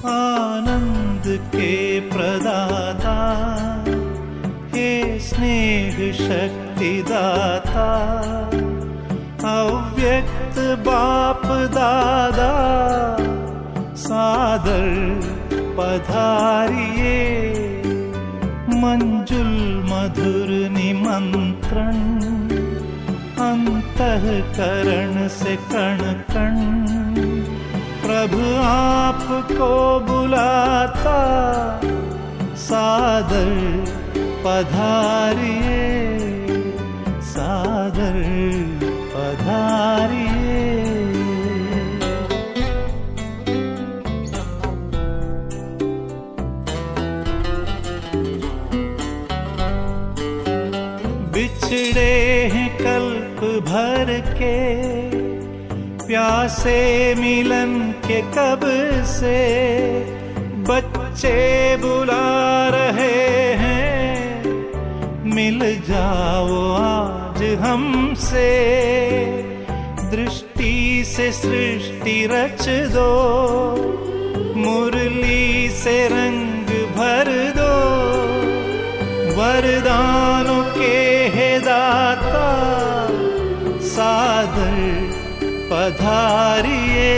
आनंद के प्रदाता हे स्नेह शक्ति दाता, अव्यक्त बाप दादा सादर पधारिए। मंजुल मधुर निमंत्रण अंतःकरण से कण कण, प्रभु आपको बुलाता सादर पधारिए, सादर पधारिए। बिछड़े हैं कल्प भर के, प्यासे मिलन के कब से, बच्चे बुला रहे हैं, मिल जाओ आज हमसे। दृष्टि से सृष्टि रच दो, मुरली से रंग भर दो, वरदानों के हे दाता सादर पधारिए,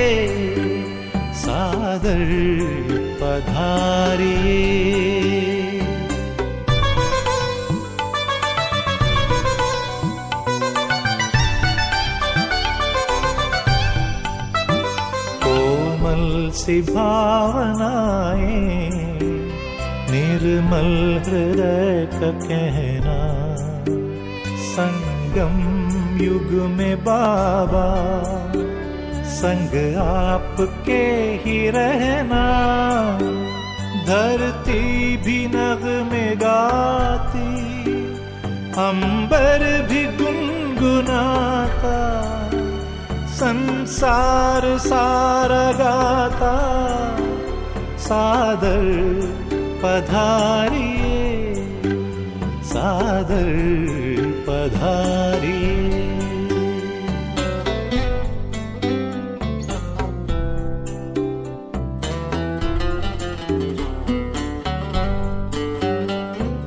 सादर पधारिए। कोमल सी भावनाएं, निर्मल हृदय का कहना, संगम युग में बाबा संग आपके ही रहना। धरती भी नग़्मे गाती, अंबर भी गुनगुनाता, संसार सारा गाता सादर पधारिए, सादर पधारिए।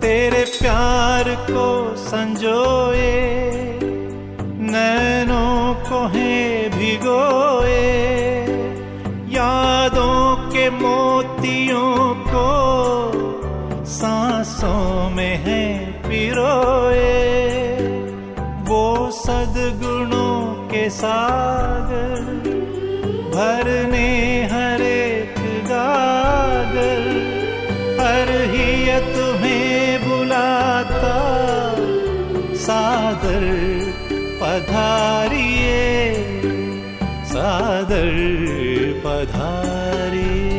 तेरे प्यार को संजोए, नैनों को है भिगोए, यादों के मोतियों को सांसों में है पिरोए। वो सद्गुणों के सागर भरने हर एक गागर, हर ही तुम्हें बुलाता सादर पधारिए, सादर पधारिए।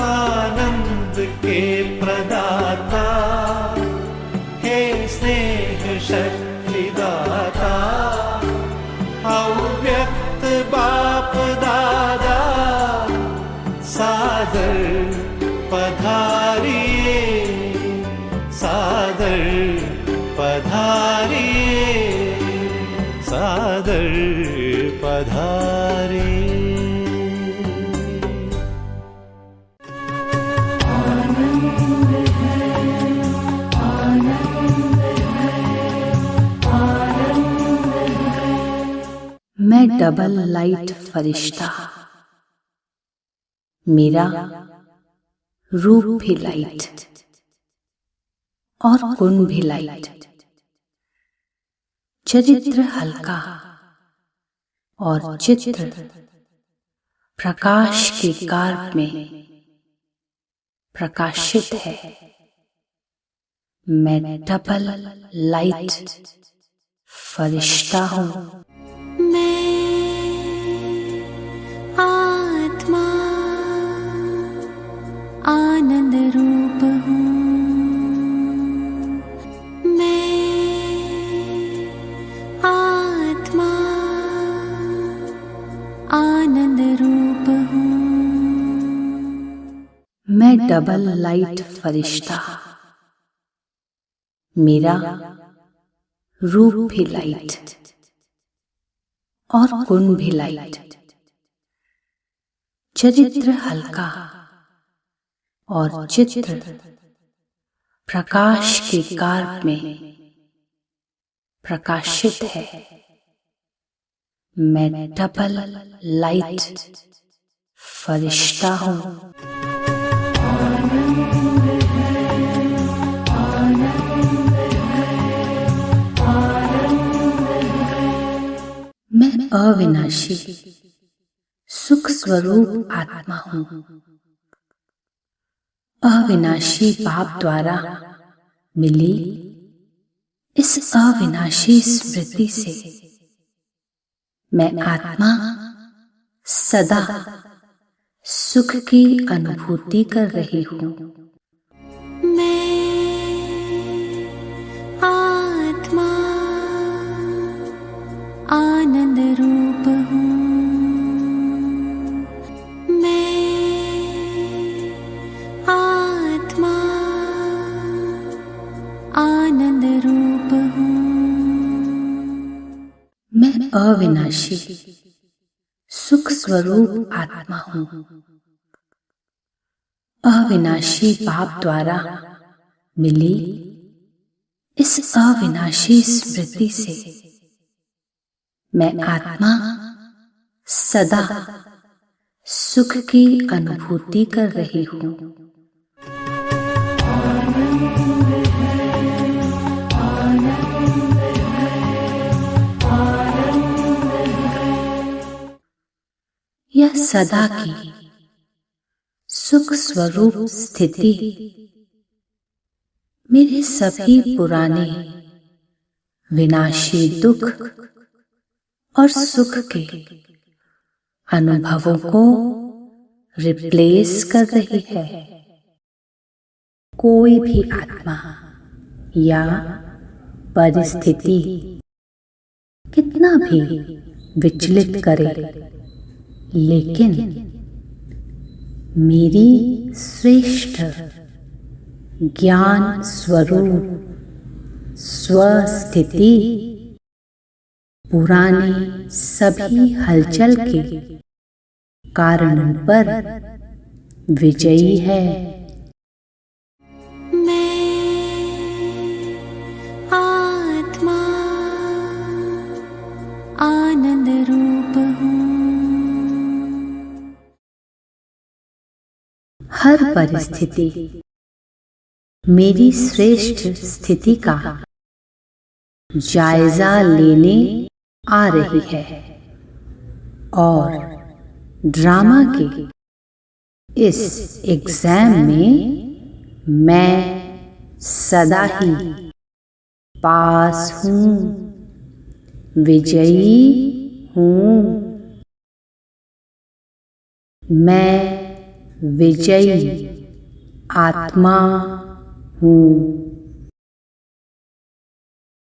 आनंद के प्रदाता हे स्नेह शक्ति दाता, अव्यक्त बाप दादा सादर पधारिए, सादर पधारिए, सादर पधारिए। मैं डबल लाइट फरिश्ता, मेरा रूप भी लाइट और गुण भी लाइट, चरित्र हल्का और चित्र प्रकाश के कार्प में प्रकाशित है। मैं डबल लाइट फरिश्ता हूँ। आत्मा आनंद रूप हूँ, मैं आत्मा मैं डबल लाइट फरिश्ता, मेरा रूप भी लाइट और गुण भी लाइट, चरित्र हल्का और चित्र प्रकाश के कार्प में प्रकाशित है। मैं डबल लाइट फरिश्ता हूँ। मैं अविनाशी सुख स्वरूप आत्मा हूँ। अविनाशी बाप द्वारा मिली इस अविनाशी स्मृति से मैं आत्मा सदा सुख की अनुभूति कर रही हूँ। मैं आत्मा आनंद रूप हूँ। मैं आत्मा आनंद रूप हूँ। मैं अविनाशी सुख स्वरूप आत्मा हूँ। अविनाशी बाप द्वारा मिली इस अविनाशी स्मृति से मैं आत्मा सदा सुख की अनुभूति कर रही हूँ। यह सदा की सुख स्वरूप स्थिति मेरे सभी पुराने विनाशी दुख और सुख के अनुभवों को रिप्लेस कर रही है। कोई भी आत्मा या परिस्थिति कितना भी विचलित करे, लेकिन मेरी श्रेष्ठ ज्ञान स्वरूप स्वस्थिति पुराने सभी हलचल के कारणों पर विजयी है। मैं आत्मा आनंद रूप हूँ। हर परिस्थिति मेरी श्रेष्ठ स्थिति का जायजा लेने आ रही है और ड्रामा के इस एग्जाम में मैं सदा ही पास हूँ, विजयी हूँ। मैं विजयी आत्मा हूँ।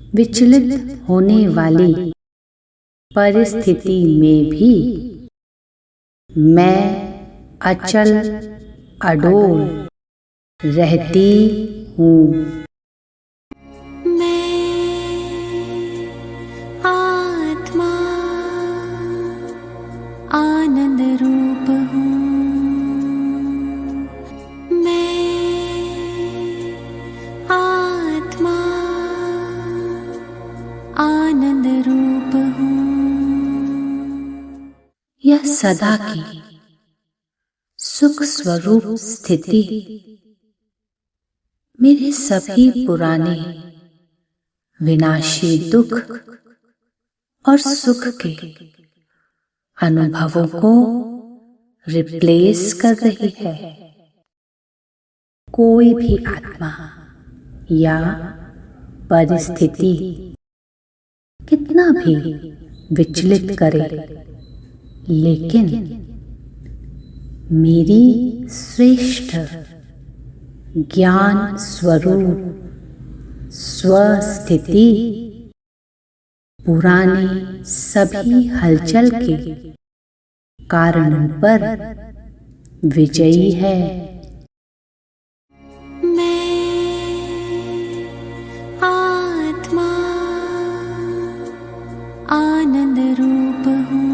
विचलित होने वाली परिस्थिति में भी मैं अचल अडोल रहती हूँ। मैं आत्मा आनंद रूप हूँ। मैं आत्मा आनंद रूप हूँ। यह सदा की सुख स्वरूप स्थिति मेरे सभी पुराने विनाशी दुख और सुख के अनुभवों को रिप्लेस कर रही है। कोई भी आत्मा या परिस्थिति कितना भी विचलित करे, लेकिन मेरी श्रेष्ठ ज्ञान स्वरूप स्वस्थिति पुराने सभी हलचल के कारणों पर विजयी है। आनंद रूप हूँ।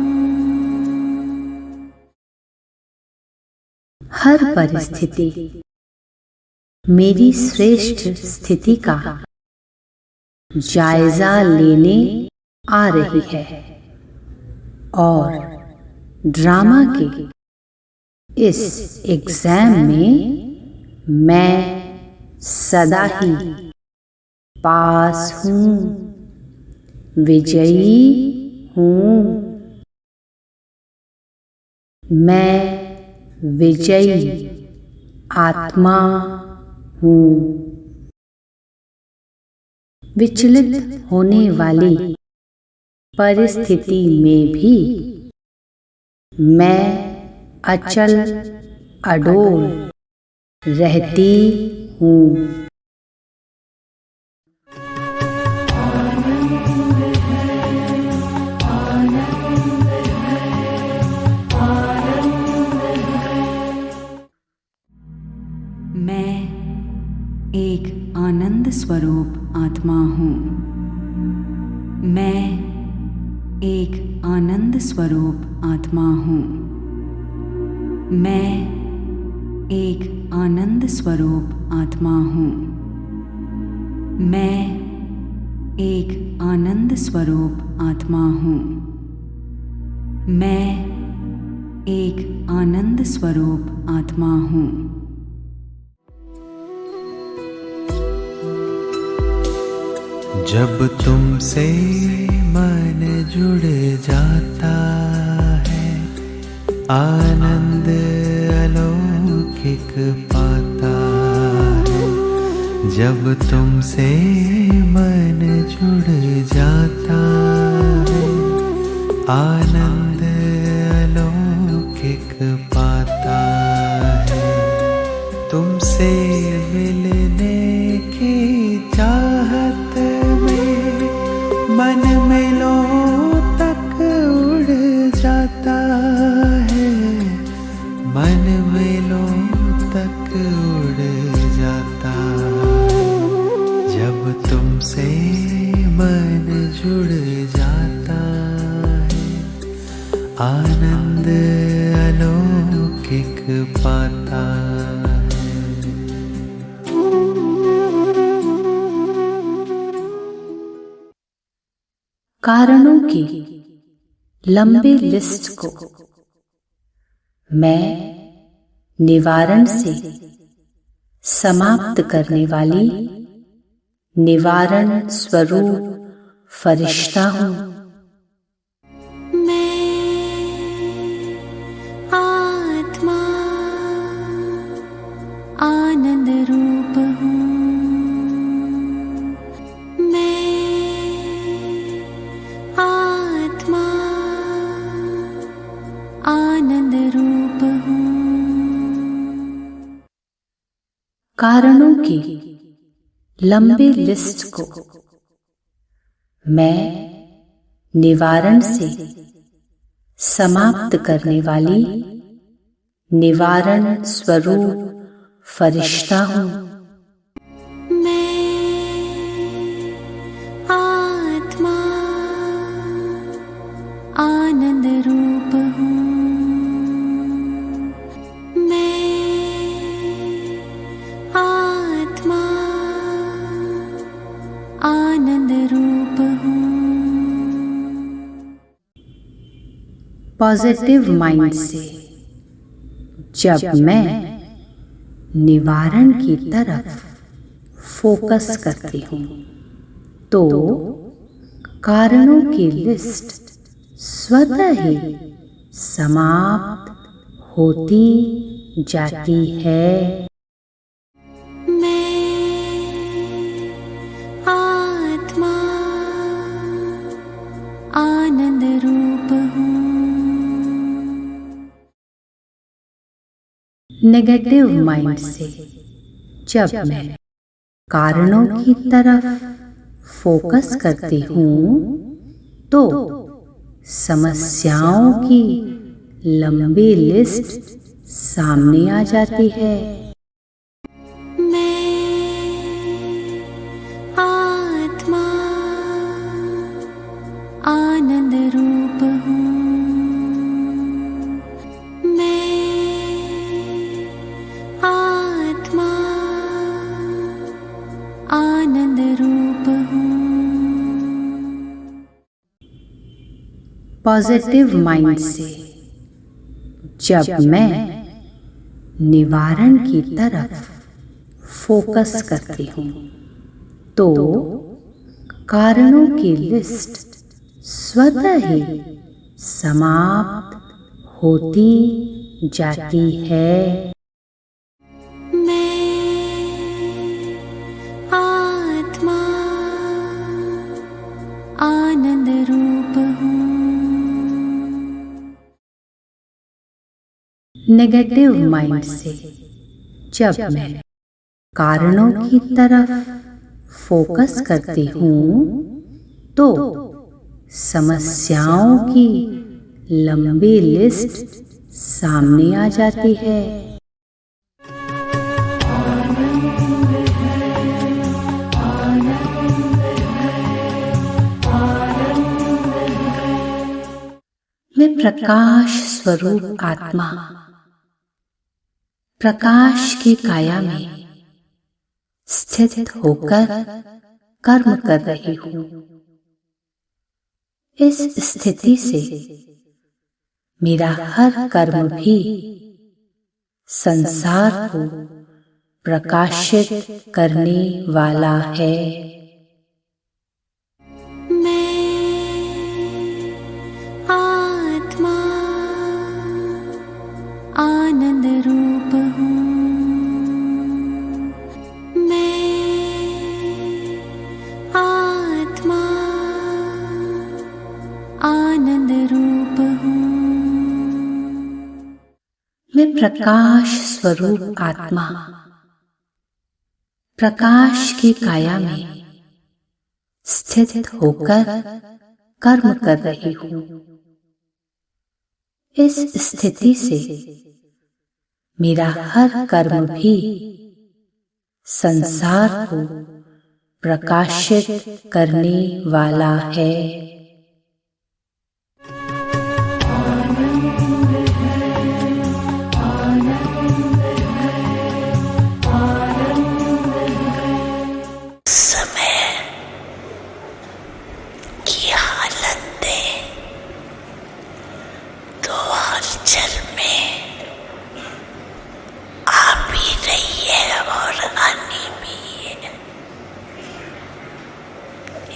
हर परिस्थिति मेरी श्रेष्ठ स्थिति का जायजा लेने आ रही है और ड्रामा के इस एग्जाम में मैं सदा ही पास हूँ, विजयी हूँ। मैं विजयी आत्मा हूँ। विचलित होने वाली परिस्थिति में भी मैं अचल अडोल रहती हूँ। मैं एक आनंद स्वरूप आत्मा हूँ। मैं एक आनंद स्वरूप आत्मा हूँ। मैं एक आनंद स्वरूप आत्मा हूँ। मैं एक आनंद स्वरूप आत्मा हूँ। मैं एक आनंद स्वरूप आत्मा हूँ। जब तुमसे मन जुड़ जाता है, आनंद अलौकिक पाता है। जब तुमसे मन जुड़ जाता है, आनंद अलौकिक पाता है। तुमसे मिलने की चाहत मन मेलों तक उड़ जाता है। मन मेलों तक उड़ जाता है। जब तुमसे मन जुड़ जाता है, आनंद अलौकिक पाता है। कारणों की लंबी लिस्ट को मैं निवारण से समाप्त करने वाली निवारण स्वरूप फरिश्ता हूँ। मैं आत्मा आनंद रूप हूँ। आनंद रूप हूँ। कारणों की लंबी लिस्ट को मैं निवारण से समाप्त करने वाली निवारण स्वरूप फरिश्ता हूँ। मैं आत्मा आनंद रूप हूँ। आनंद रूप हूँ। पॉजिटिव माइंड से जब मैं निवारण की तरफ फोकस करती हूँ तो कारणों की लिस्ट स्वतः ही समाप्त होती जाती है। आनंद रूप हूँ। नेगेटिव माइंड से जब मैं कारणों की तरफ फोकस करती हूँ तो समस्याओं की लंबी लिस्ट सामने आ जाती है। आत्मा आनंद आनंद रूप हूँ। मैं आत्मा आनंद रूप हूँ। पॉजिटिव माइंड से जब मैं निवारण की तरफ फोकस करती हूँ तो कारणों की लिस्ट स्वतः ही समाप्त होती जाती है। मैं आत्मा आनंद रूप हूँ। नेगेटिव माइंड से जब मैं कारणों की तरफ फोकस करती हूँ तो समस्याओं की लंबी लिस्ट सामने आ जाती है। मैं प्रकाश स्वरूप आत्मा प्रकाश की काया में स्थित होकर कर्म कर रही हूँ। इस स्थिति से मेरा हर कर्म भी संसार को प्रकाशित करने वाला है। मैं आत्मा आनंद रूप हूँ। मैं आत्मा आनंद रूप हूँ। मैं प्रकाश स्वरूप आत्मा प्रकाश की काया में स्थित होकर कर्म कर रही हूँ। इस स्थिति से मेरा हर कर्म भी संसार को प्रकाशित करने वाला है।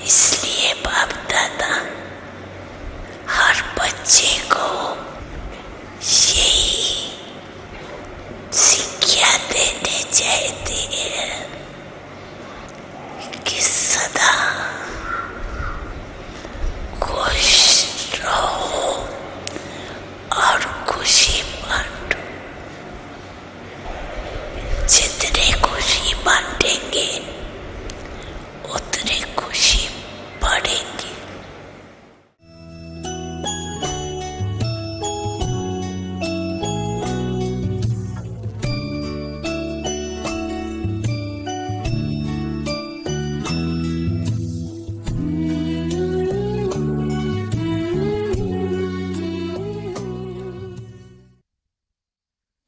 इसलिए बाप दादा हर बच्चे को यही शिक्षा देने चाहते हैं कि सदा खुश रहो और खुशी बांटो। जितने खुशी बांटेंगे उतनी खुशी बढ़ेगी।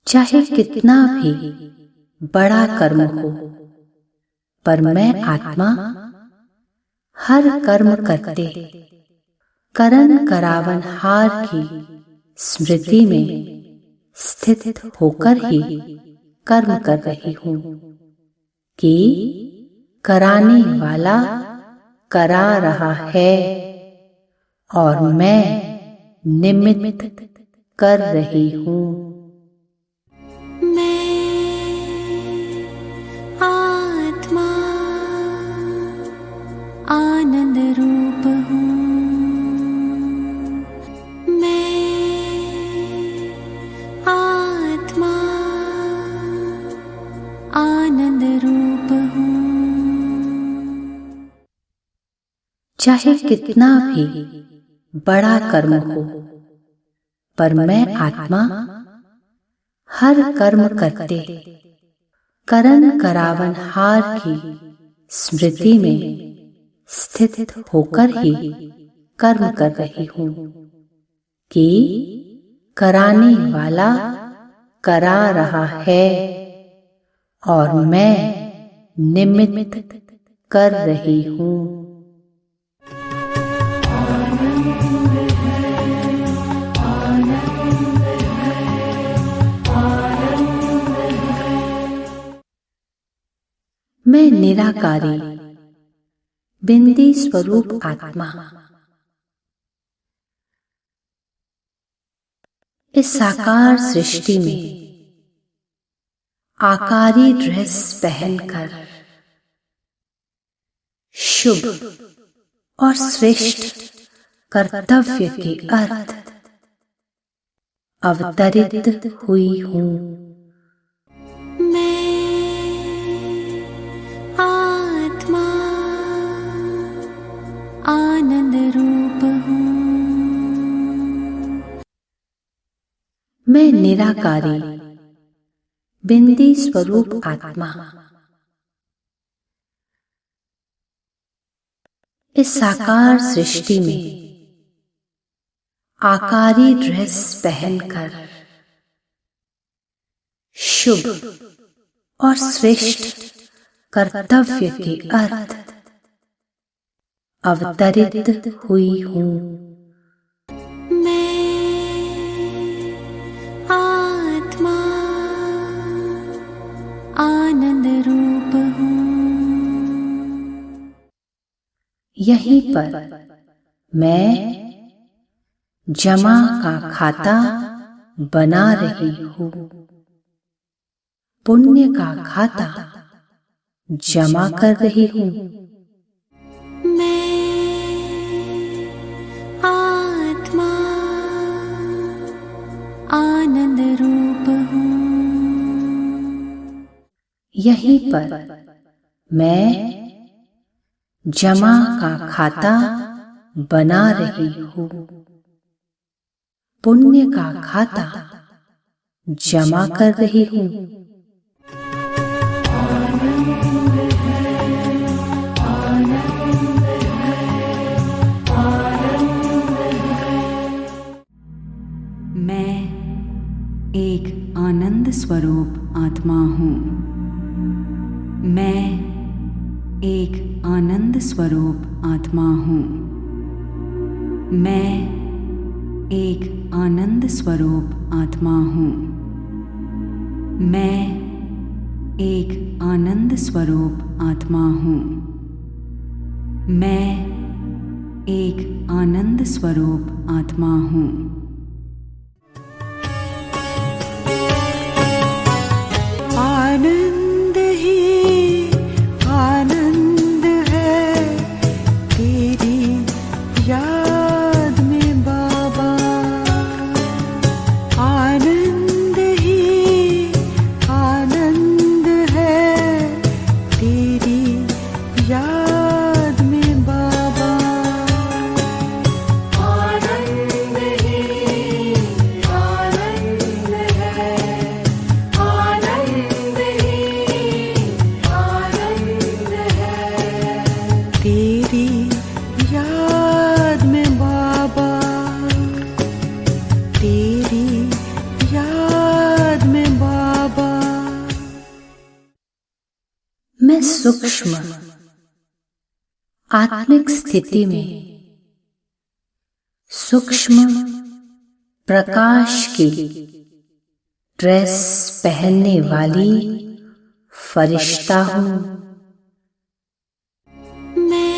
चाहे कितना भी बड़ा कर्म हो, पर मैं आत्मा हर कर्म करते करण करावन हार की स्मृति में स्थित होकर ही कर्म कर रही हूँ कि कराने वाला करा रहा है और मैं निमित्त कर रही हूँ। आत्मा आनंद रूप हूँ। मैं आत्मा आनंद रूप हूँ। चाहे कितना भी बड़ा कर्म हो, पर मैं आत्मा हर कर्म करते करण करावन हार की स्मृति में स्थित होकर ही कर्म कर रही हूँ कि कराने वाला करा रहा है और मैं निमित्त कर रही हूँ। मैं निराकारी बिंदी स्वरूप आत्मा इस साकार सृष्टि में आकारी ड्रेस पहनकर शुभ और श्रेष्ठ कर्तव्य के अर्थ अवतरित हुई हूँ। मैं आत्मा आनंद रूप हूँ। मैं निराकारी बिंदी स्वरूप आत्मा इस साकार सृष्टि में आकारी ड्रेस पहनकर शुभ और श्रेष्ठ कर्तव्य के अर्थ अवतरित हुई हूँ। मैं आत्मा आनंद रूप हूँ। यहीं पर मैं जमा का खाता बना रही हूँ, पुण्य का खाता जमा कर रही हूँ। मैं आत्मा आनंद रूप हूँ। यहीं पर मैं जमा का खाता बना रही हूँ, पुण्य का खाता जमा कर रही हूँ। मैं एक आनंद स्वरूप आत्मा हूँ। मैं एक आनंद स्वरूप आत्मा हूँ। मैं एक आनंद स्वरूप आत्मा हूँ। मैं एक आनंद स्वरूप आत्मा हूँ। मैं एक आनंद स्वरूप आत्मा हूँ। आनंद ही आनंद है तेरी याद में बाबा। आनंद ही आनंद है तेरी याद में बाबा। आनंद ही आनंद है, आनंद ही आनंद है तेरी याद में बाबा। तेरी याद में बाबा। मैं सूक्ष्म आत्मिक स्थिति में सूक्ष्म प्रकाश की ड्रेस पहनने वाली फरिश्ता हूँ। मैं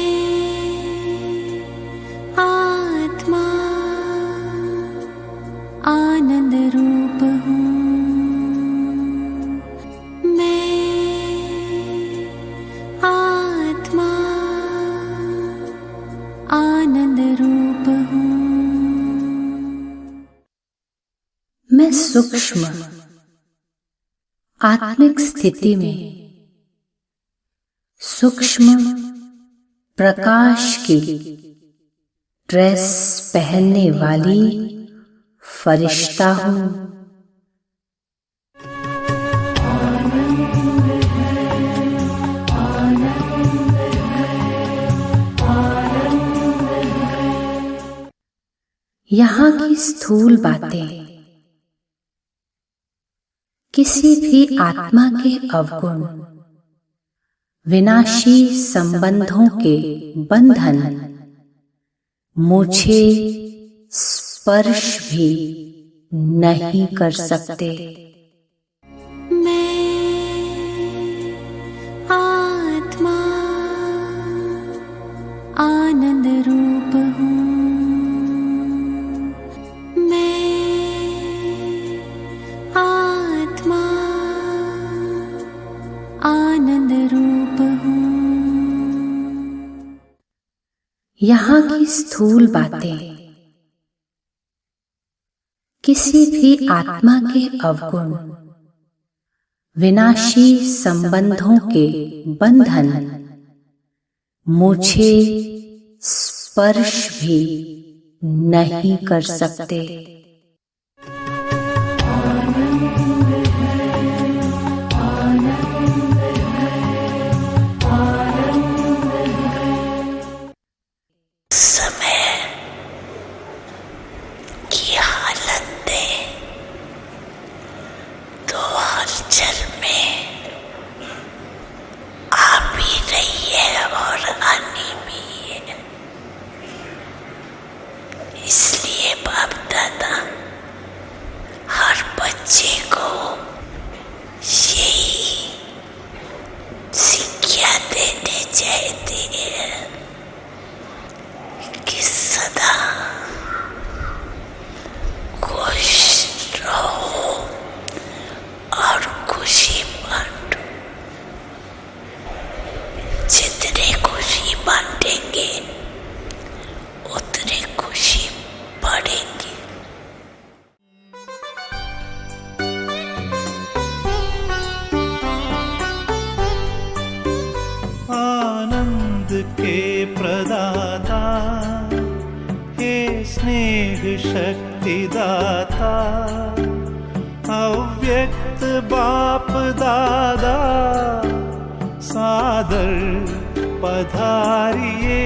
आत्मा आनंद रूप हूँ। मैं आत्मा आनंद रूप हूँ। मैं सूक्ष्म आत्मिक स्थिति में सूक्ष्म प्रकाश की ड्रेस पहनने वाली फरिश्ता हूँ। यहाँ की स्थूल बातें किसी भी आत्मा के अवगुण, विनाशी संबंधों के बंधन मुझे स्पर्श भी नहीं कर सकते। मैं आत्मा आनंद रूप हूँ। मैं आत्मा आनंद रूप हूँ। यहाँ की स्थूल बातें किसी भी आत्मा के अवगुण, विनाशी संबंधों के बंधन मुझे स्पर्श भी नहीं कर सकते। समय की हालतें तो हलचल में आ भी रही है और आनी भी है। इसलिए बाप दादा हर बच्चे को यही शिक्षा देने चाहते हैं कि सदा खुश रहो और खुशी बांटो। जितने खुशी बांटेंगे उतनी खुशी बढ़ेगी। आनंद के प्रदाता, हे स्नेह शक्ति दाता, अव्यक्त बाप दादा सादर पधारिए।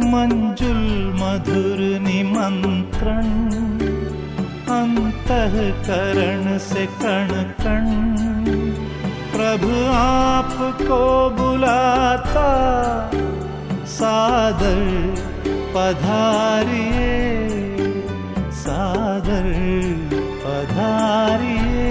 मंजुल मधुर निमंत्रण अंतःकरण से कण कण प्रभु आपको बुलाता। सादर पधारिए, सादर पधारिए।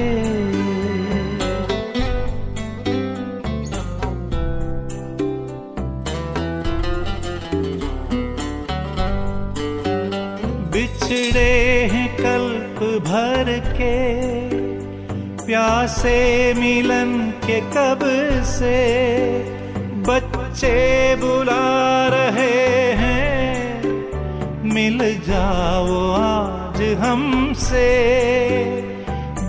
बिछड़े हैं कल्प भर के, प्यासे मिलन के कब से। बच्चे बुला रहे हैं, मिल जाओ आज हमसे।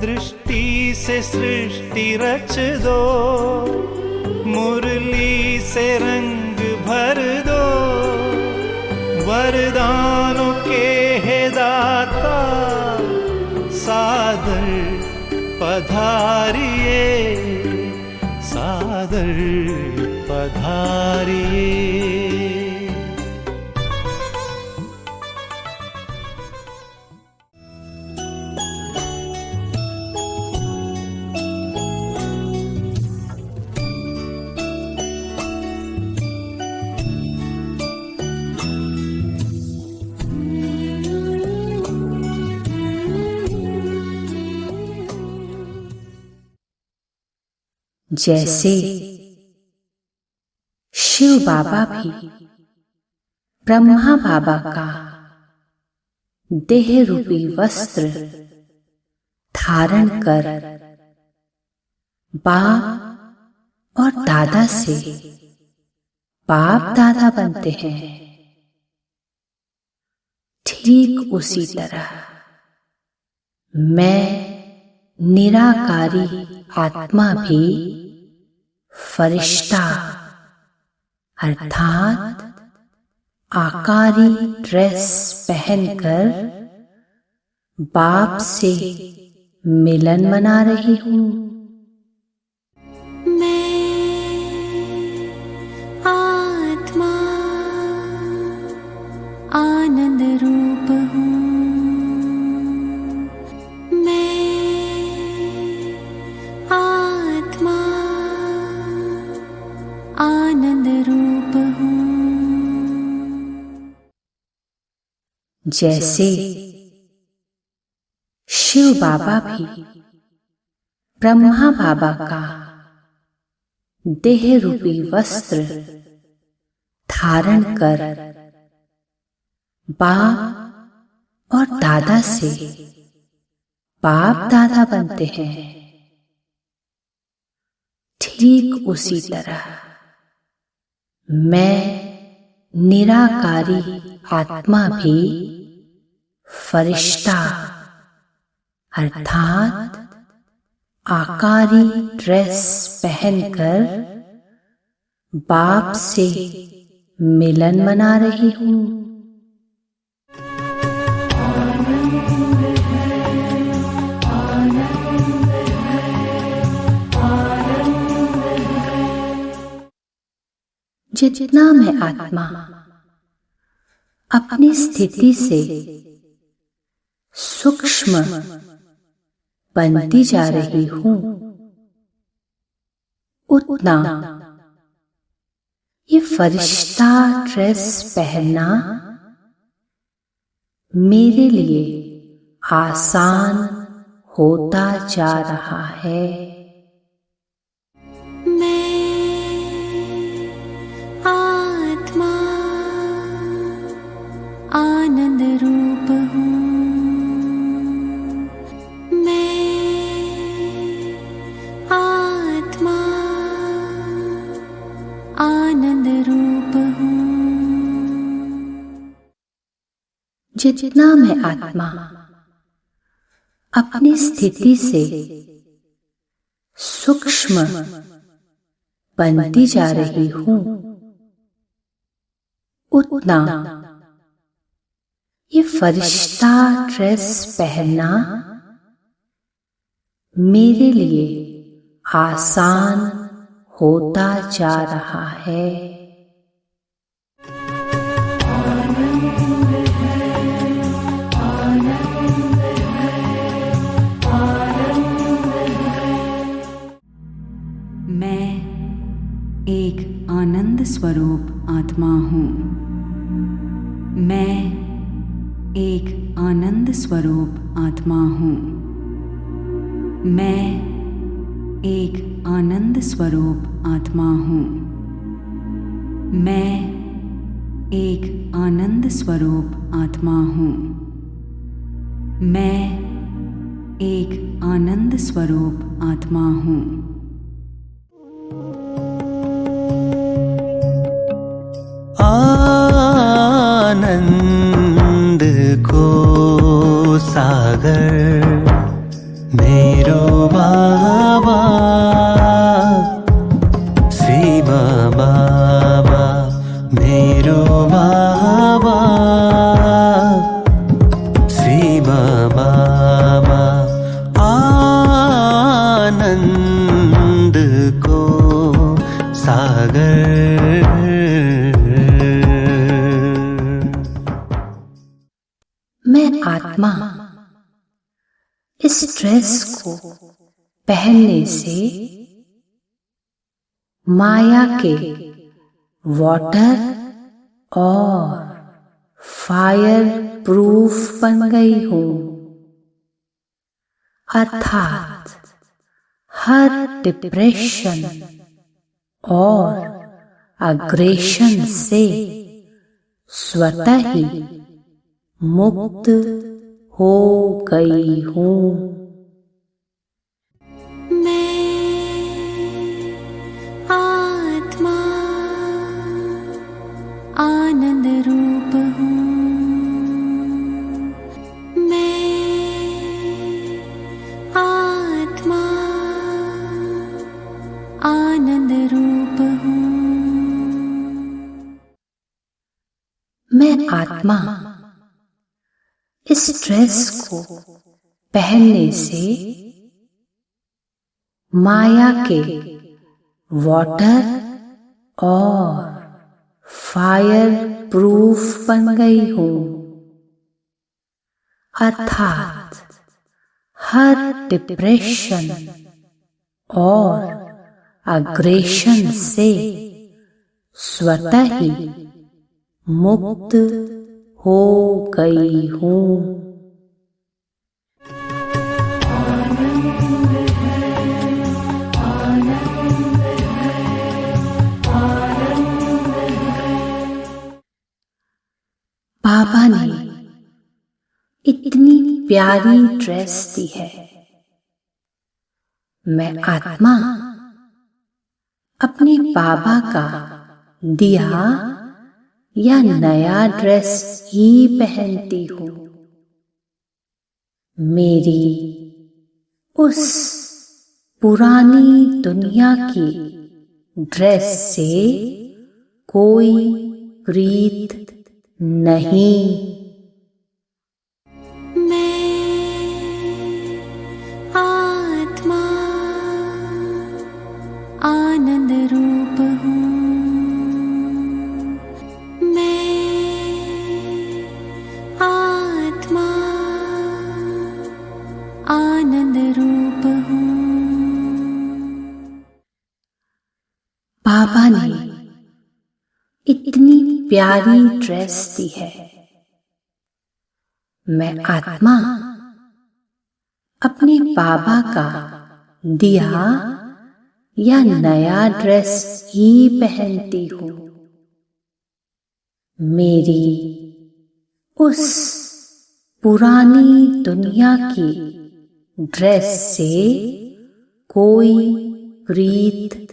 दृष्टि से सृष्टि रच दो, मुरली से रंग भर दो। वरदानों के है दाता, सादर पधारिए, सादर पधारिए। जैसे शिव बाबा भी ब्रह्मा बाबा का देह रूपी वस्त्र धारण कर बाप और दादा से बाप दादा बनते हैं, ठीक उसी तरह मैं निराकारी आत्मा भी फरिश्ता अर्थात आकारी ड्रेस पहनकर बाप से मिलन मना रही हूँ। मैं आत्मा आनंद रूप जैसे शिव बाबा भी ब्रह्मा बाबा का देह रूपी वस्त्र धारण कर बाप और दादा से बाप दादा बनते हैं, ठीक उसी तरह मैं निराकारी आत्मा भी फरिश्ता अर्थात आकारी ड्रेस पहनकर बाप से मिलन मना रही हूँ। जितना मैं आत्मा अपनी स्थिति से सूक्ष्म बनती जा रही हूँ, उतना ये फरिश्ता ड्रेस पहनना मेरे लिए आसान होता जा रहा है। आत्मा आनंद रूप हूँ। आत्मा आनंद रूप हूँ। जितना मैं आत्मा अपनी स्थिति से सूक्ष्म बनती जा रही हूँ, उतना ये फरिश्ता ड्रेस पहनना मेरे लिए आसान होता जा रहा है। मैं एक आनंद स्वरूप आत्मा हूँ। मैं एक आनंद स्वरूप आत्मा हूँ। मैं एक आनंद स्वरूप आत्मा हूँ। मैं एक आनंद स्वरूप आत्मा हूँ। मैं एक आनंद स्वरूप आत्मा हूँ। आनंद को सागर मेरो बाबा शिवा बाबा मेरो बाबा शिवा बाबा आनंद को सागर मैं आत्मा इस ड्रेस को पहनने से माया के वाटर और फायर प्रूफ बन गई हूँ, अर्थात हर डिप्रेशन और अग्रेशन से स्वतः ही मुक्त हो गई हूँ। मैं आत्मा आनंद रूप हूँ। मैं आत्मा आनंद रूप हूँ। मैं आत्मा इस ड्रेस को पहनने से माया के वाटर और फायर प्रूफ बन गई हूँ, अर्थात हर डिप्रेशन और अग्रेशन से स्वतः ही मुक्त हो गई हूँ। बाबा ने इतनी प्यारी ड्रेस दी है। मैं आत्मा अपने बाबा का दिया या नया ड्रेस ही पहनती हूँ। मेरी उस पुरानी दुनिया की ड्रेस से कोई प्रीत नहीं। आत्मा आनंद रूप हूँ। मैं आत्मा आनंद रूप हूँ। बाबा ने इतनी प्यारी ड्रेस दी है। मैं आत्मा अपने बाबा का दिया या नया ड्रेस ही पहनती हूँ। मेरी उस पुरानी दुनिया की ड्रेस से कोई प्रीत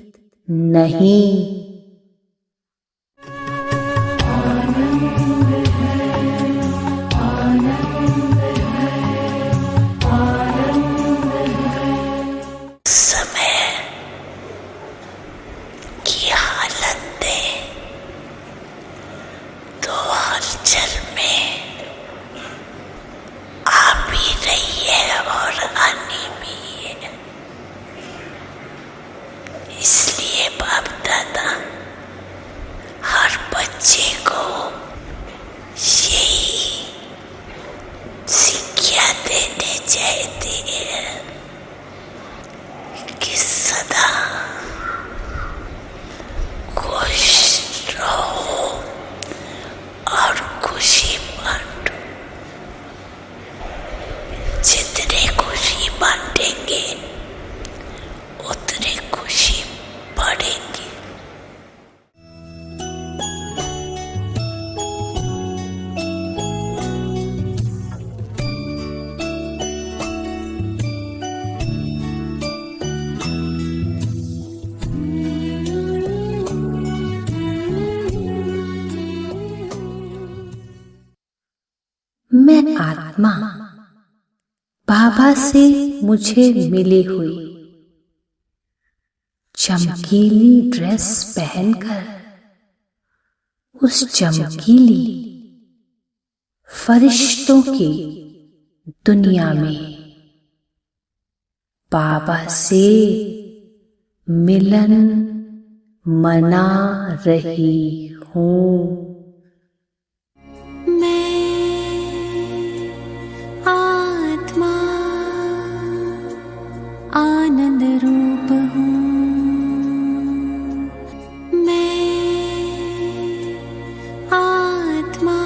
नहीं। समय की हालतें तो हलचल में आ भी रही है और आनी भी है। इसलिए बाप दादा हर बच्चे को यही शिक्षा देने चाहते हैं कि सदा खुश रहो और खुशी बांटो। जितने खुशी बांटेंगे उतनी खुशी बढ़ेगी। मैं आत्मा बाबा से मुझे मिली हुई चमकीली ड्रेस पहनकर उस चमकीली फरिश्तों की दुनिया में बाबा से मिलन मना रही हूँ। आनंद रूप हूँ। मैं आत्मा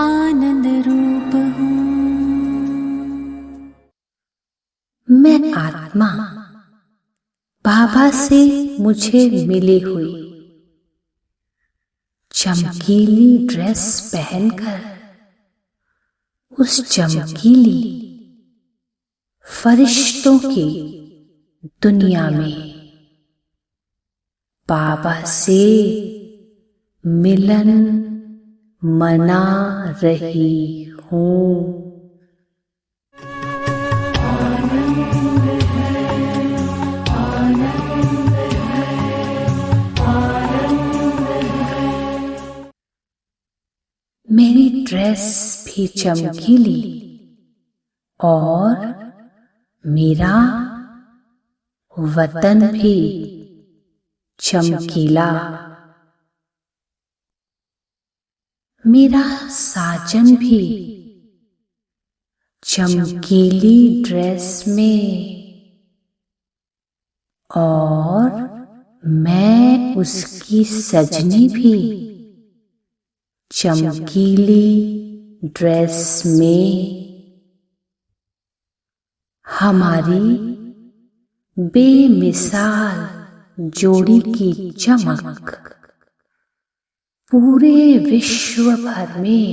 आनंद रूप हूँ। मैं आत्मा बाबा से मुझे मिली हुई चमकीली ड्रेस पहनकर उस चमकीली फरिश्तों की दुनिया में बाबा से मिलन मना रही हूँ। मेरी ड्रेस भी चमकीली और मेरा वतन भी चमकीला। मेरा साजन भी चमकीली ड्रेस में और मैं उसकी सजनी भी चमकीली ड्रेस में हमारी बेमिसाल जोड़ी की चमक पूरे विश्व भर में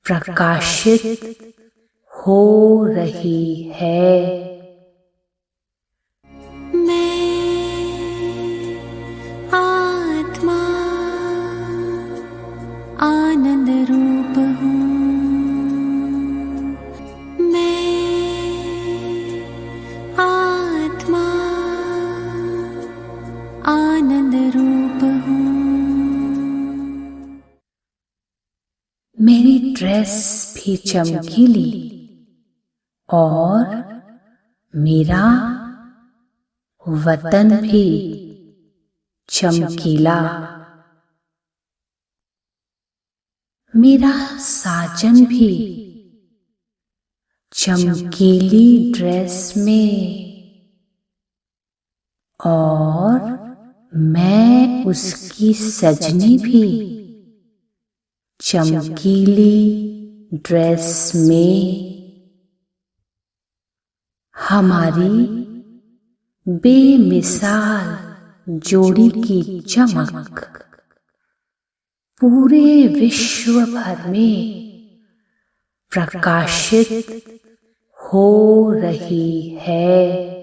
प्रकाशित हो रही है। मैं आत्मा आनंद रूप हूँ। मैं आत्मा आनंद रूप हूँ। मेरी ड्रेस भी चमकीली और मेरा वतन भी चमकीला। मेरा साजन भी चमकीली ड्रेस में और मैं उसकी सजनी भी चमकीली ड्रेस में। हमारी बेमिसाल जोड़ी की चमक पूरे विश्व भर में प्रकाशित हो रही है।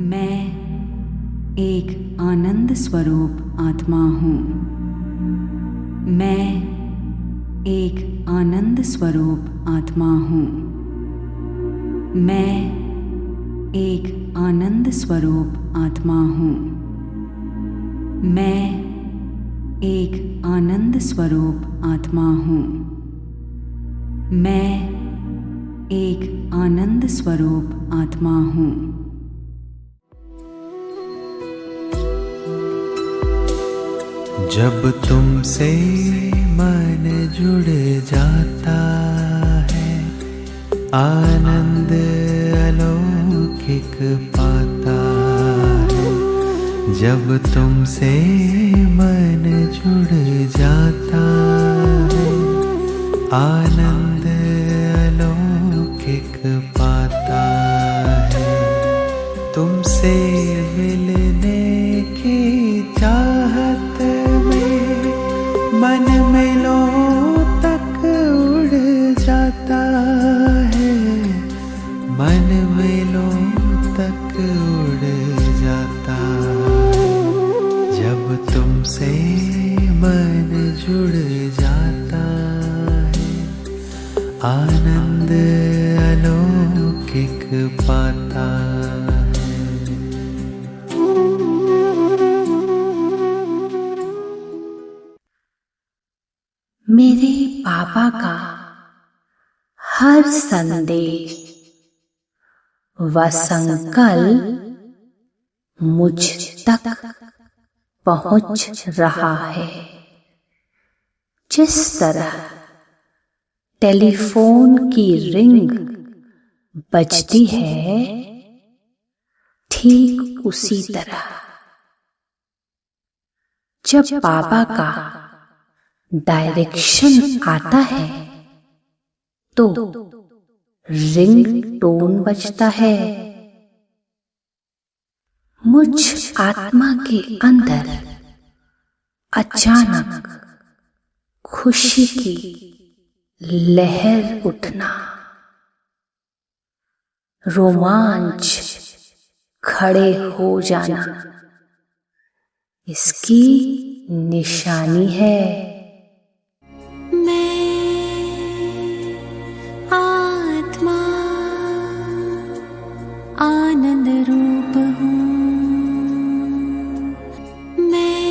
मैं एक आनंद स्वरूप आत्मा हूँ। मैं एक आनंद स्वरूप आत्मा हूँ। मैं एक आनंद स्वरूप आत्मा हूँ। मैं एक आनंद स्वरूप आत्मा हूँ। मैं एक आनंद स्वरूप आत्मा हूँ। जब तुमसे मन जुड़ जाता है, आनंद अलौकिक पाता है। जब तुमसे मन जुड़ जाता है, आनंद अलौकिक पाता है। तुमसे मिलने की चाहत मन मेलों तक उड़ जाता है। मन मेलों तक उड़ जाता है। जब तुमसे मन जुड़ जाता है, आनंद अलौकिक पाता है। मेरे पापा का हर संदेश व संकल्प मुझ तक पहुंच रहा है। जिस तरह टेलीफोन की रिंग बजती है, ठीक उसी तरह जब पापा का डायरेक्शन आता है तो रिंग टोन बजता है। मुझ आत्मा के अंदर अचानक खुशी की लहर उठना, रोमांच खड़े हो जाना इसकी निशानी है। आत्मा आनंद रूप हूँ। मैं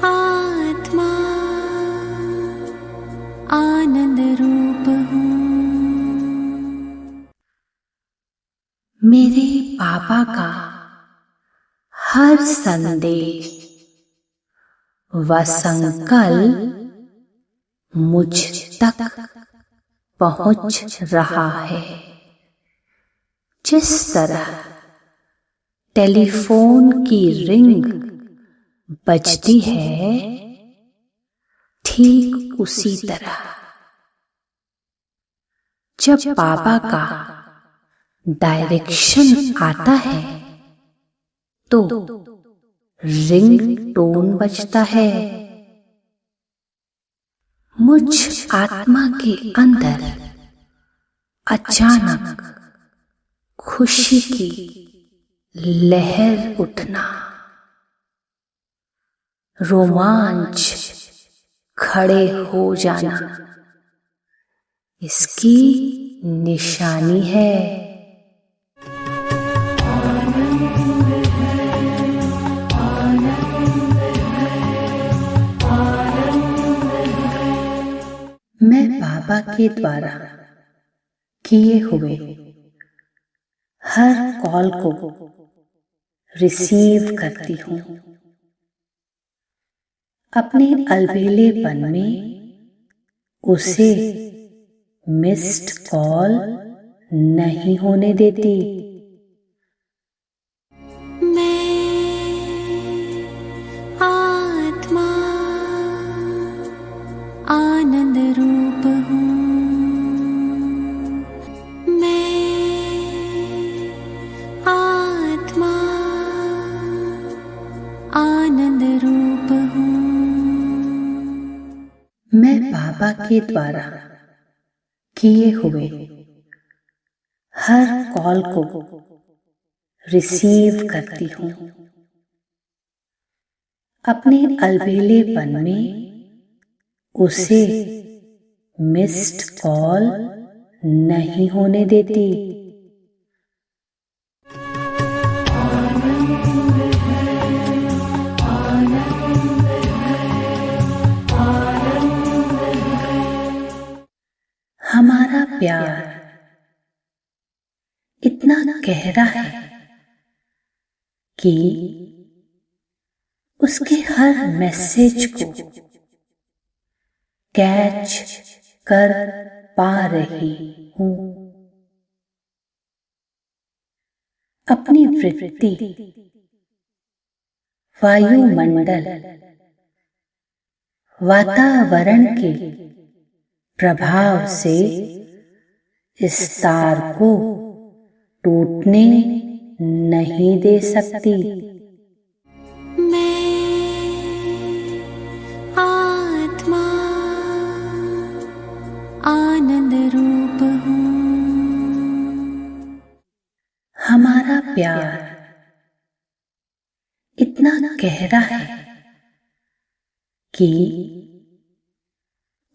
आत्मा आनंद रूप हूँ। मेरे पापा का हर संदेश व संकल्प मुझ तक पहुंच रहा है। जिस तरह टेलीफोन की रिंग बजती है, ठीक उसी तरह जब बाबा का डायरेक्शन आता है तो रिंग टोन बजता है। मुझ आत्मा के अंदर अचानक खुशी की लहर उठना, रोमांच खड़े हो जाना इसकी निशानी है। मैं बाबा के द्वारा किए हुए हर कॉल को रिसीव करती हूँ। अपने अलबेलेपन में उसे मिस्ड कॉल नहीं होने देती। मैं आत्मा आनंद रूप हूँ। मैं आत्मा आनंद रूप हूँ। मैं बाबा के द्वारा किए हुए हर कॉल को रिसीव करती हूँ। अपने अलबेलेपन में उसे मिस्ड कॉल नहीं होने देती। हमारा प्यार इतना गहरा है कि उसके हर मैसेज को कैच कर पा रही हूँ। अपनी वृत्ति वायुमंडल वातावरण के प्रभाव से इस तार को टूटने नहीं दे सकती। मैं आत्मा आनंद रूप हूँ। हमारा प्यार इतना गहरा है कि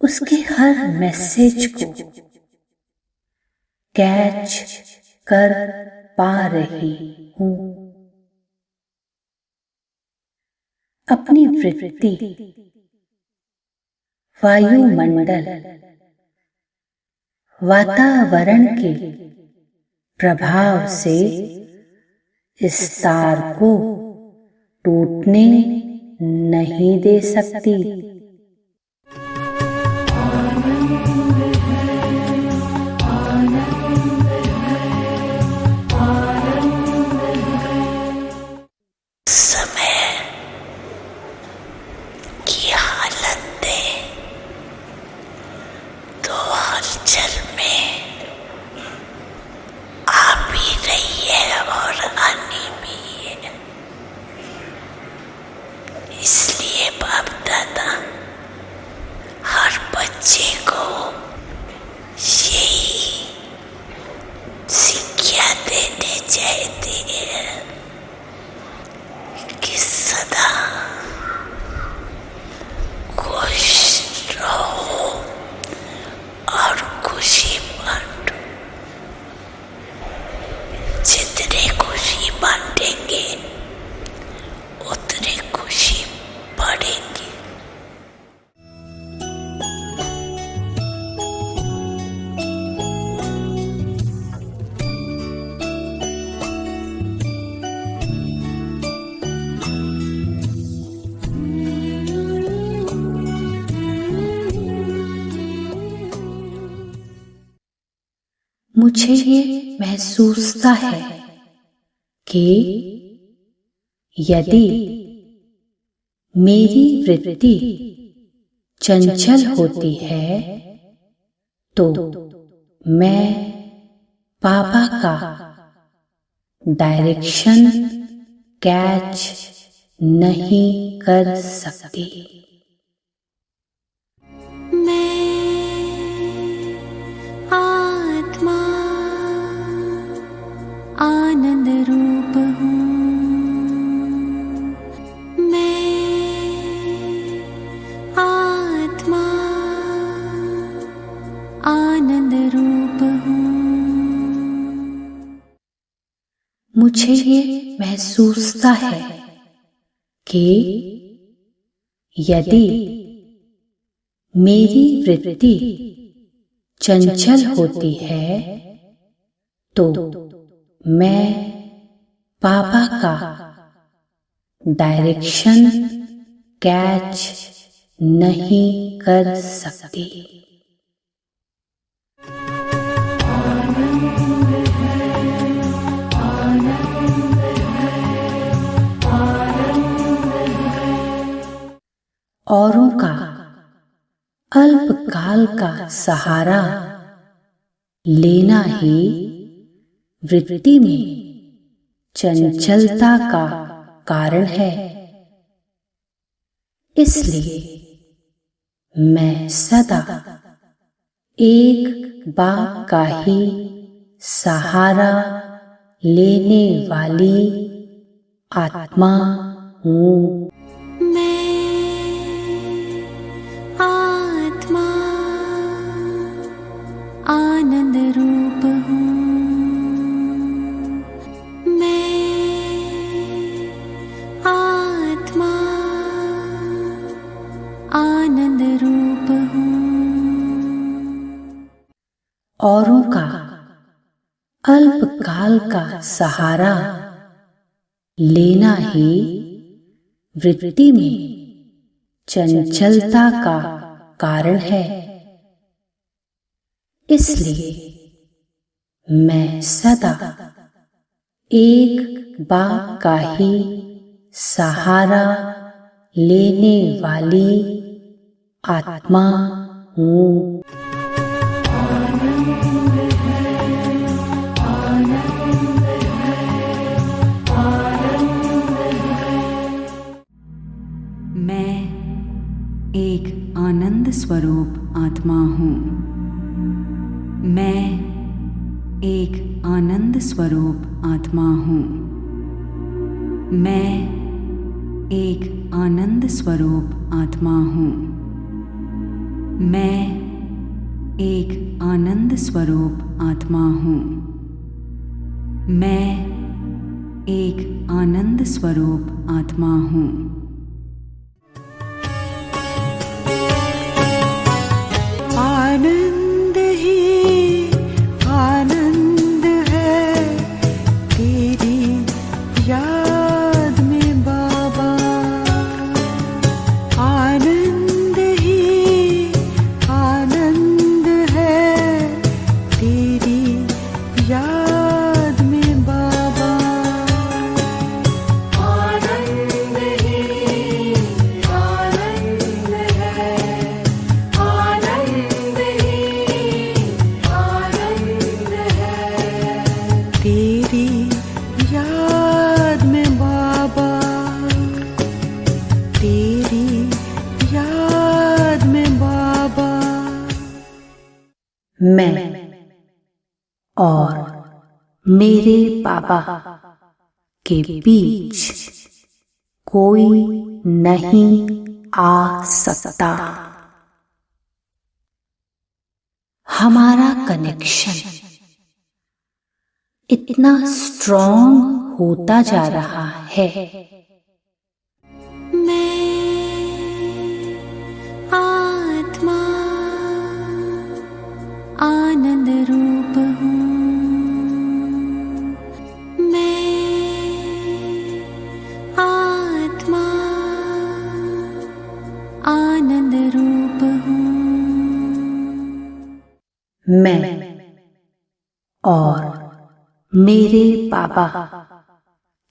उसके हर मैसेज को कैच कर पा रही हूँ। अपनी वृत्ति वायुमंडल वातावरण के प्रभाव से इस तार को टूटने नहीं दे सकती। समय की हालत दें तो हलचल में आ भी रही है और आनी भी है। इसलिए बाप दादा हर बच्चे को यही शिक्षा देने चाहते हैं कि सदा खुश रहो और खुशी बांटो। जितने खुशी बांटेंगे उतनी खुशी बढ़ेगी। मुझे ये महसूसता है कि यदि मेरी वृत्ति चंचल होती है तो मैं बाबा का डायरेक्शन कैच नहीं कर सकती। मैं आत्मा आनंद रूप हूँ। मैं आत्मा आनंद रूप हूँ। मुझे ये महसूसता है कि यदि मेरी वृत्ति चंचल होती है तो मैं बाबा का डायरेक्शन कैच नहीं कर सकती। औरों का अल्पकाल का सहारा लेना ही वृत्ति में चंचलता का कारण है। इसलिए मैं सदा एक बाप का ही सहारा लेने वाली आत्मा हूँ। आनंद रूप हूँ। मैं आत्मा आनंद रूप हूँ। औरों का अल्पकाल का सहारा लेना ही वृत्ति में चंचलता का कारण है। इसलिए मैं सदा एक बाप का ही सहारा लेने वाली आत्मा हूँ। मैं एक आनंद स्वरूप आत्मा हूँ। मैं एक आनंद स्वरूप आत्मा हूँ। मैं एक आनंद स्वरूप आत्मा हूँ। मैं एक आनंद स्वरूप आत्मा हूँ। मैं एक आनंद स्वरूप आत्मा हूँ। आनंद ही आनंद है तेरी याद में बाबा। आनंद ही आनंद है तेरी याद में बाबा। आनंद ही आनंद है। तेरी याद में बाबा। तेरी याद में बाबा। मैं और मेरे बाबा के बीच कोई नहीं आ सकता। हमारा कनेक्शन इतना स्ट्रॉन्ग होता जा रहा है। मैं आत्मा आनंद रूप हूँ। मैं आत्मा आनंद रूप हूँ। मैं और मेरे बाबा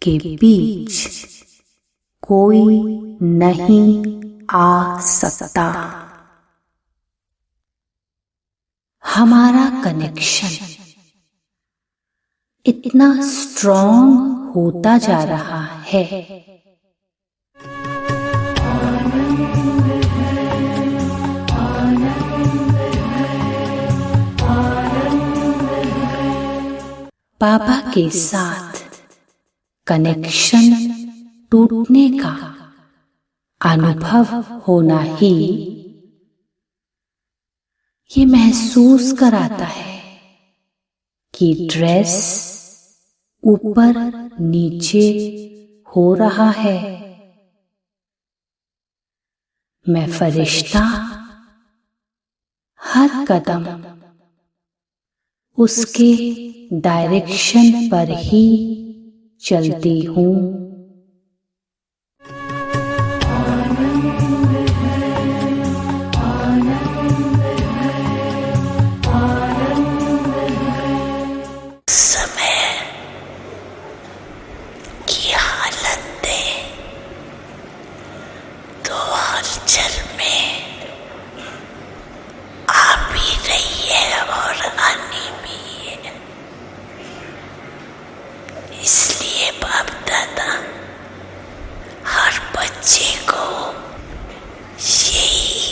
के बीच कोई नहीं आ सकता। हमारा कनेक्शन इतना स्ट्रॉन्ग होता जा रहा है। बाबा के साथ कनेक्शन टूटने का अनुभव होना ही ये महसूस कराता है कि ड्रेस ऊपर नीचे हो रहा है। मैं फरिश्ता हर कदम उसके डायरेक्शन पर ही चलती हूँ। समय की हालत तो हलचल में आ भी रही है और आनी भी है। इसलिए बाप दादा हर बच्चे को यही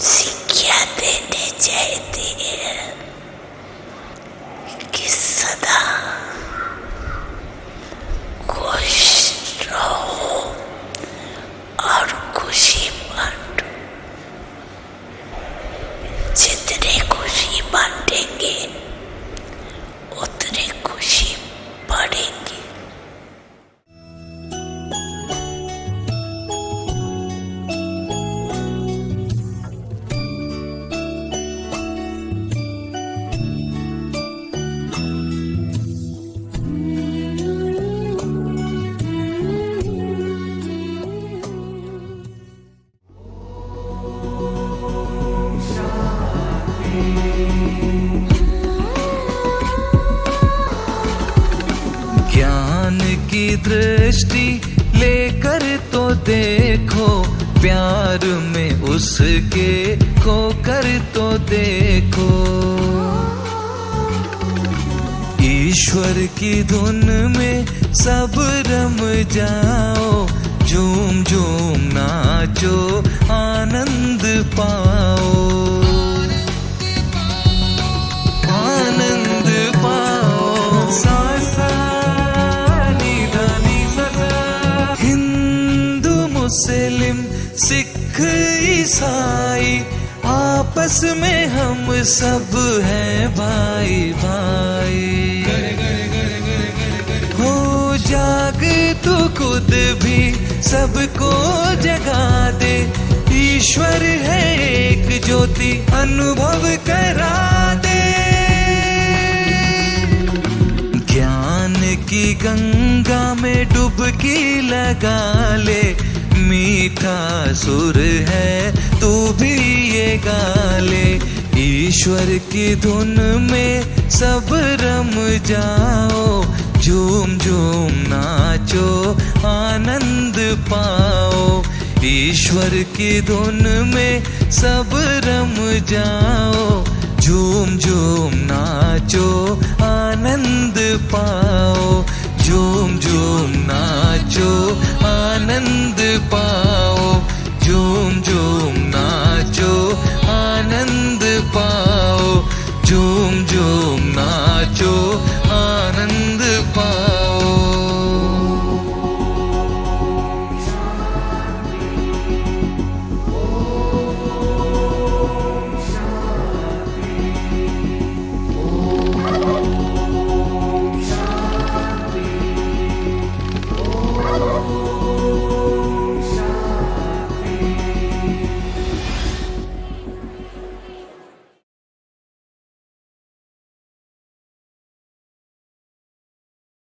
शिक्षा देने चाहते हैं कि सदा खुश रहो और खुशी बांटो। जितने खुशी बांटेंगे उतनी खुशी बढ़ेगी। ज्ञान की दृष्टि लेकर तो देखो, प्यार में उसके खोकर तो देखो। ईश्वर की धुन में सब रम जाओ, झूम झूम नाचो आनंद पाओ, आनंद पाओ। सा सा नी धा नी सा सा। हिंदू मुस्लिम सिख ईसाई आपस में हम सब हैं भाई भाई। हो जाग तू खुद भी सबको जगा दे, ईश्वर है एक ज्योति अनुभव करा दे। ज्ञान की गंगा में डुबकी लगा ले, मीठा सुर है तू भी ये गा ले। ईश्वर की धुन में सब रम जाओ, झूम झूम नाचो आनंद पाओ। ईश्वर की धुन में सब रम जाओ, झूम झूम नाचो आनंद पाओ, झूम झूम नाचो आनंद